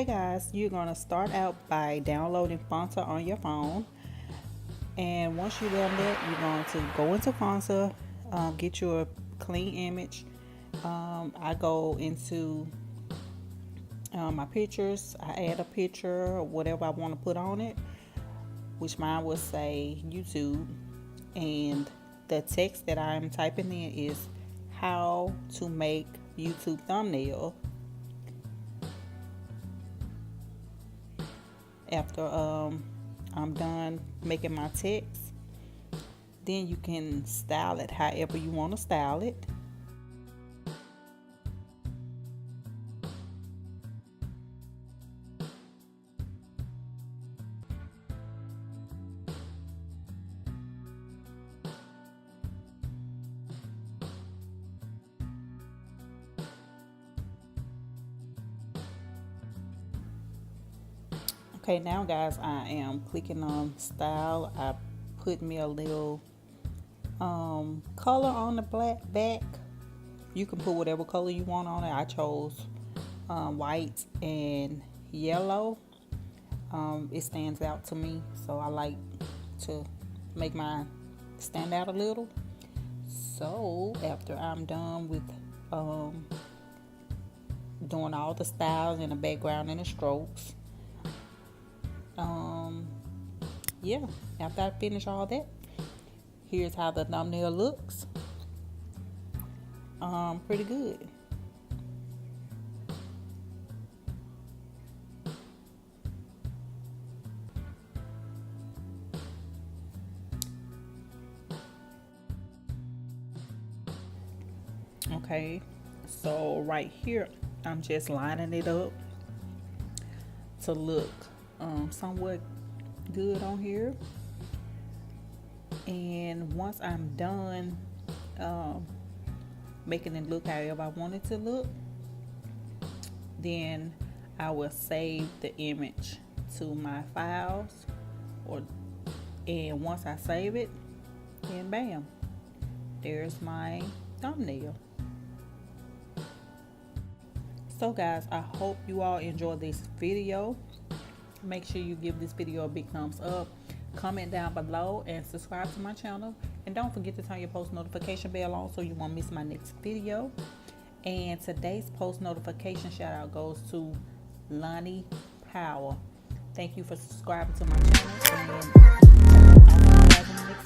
Okay guys, you're going to start out by downloading Fonta on your phone, and once you've done that, you're going to go into Fonta, get you a clean image. I go into my pictures, I add a picture or whatever I want to put on it, which mine would say YouTube, and the text that I'm typing in is how to make YouTube thumbnail. After I'm done making my text, then you can style it however you want to style it. Okay, now guys, I am clicking on style. I put me a little color on the black back. You can put whatever color you want on it. I chose white and yellow. It stands out to me, so I like to make mine stand out a little. So after I'm done with doing all the styles and the background and the strokes, yeah, after I finish all that, here's how the thumbnail looks. Pretty good. Okay, so right here, I'm just lining it up to look somewhat good on here. And once I'm done making it look however I want it to look, then I will save the image to my files, and once I save it, then bam, there's my thumbnail. So guys, I hope you all enjoyed this video. Make sure you give this video a big thumbs up, comment down below, and subscribe to my channel. And don't forget to turn your post notification bell on so you won't miss my next video. And today's post notification shout out goes to Lonnie Power. Thank you for subscribing to my channel, and I'll see you guys in the next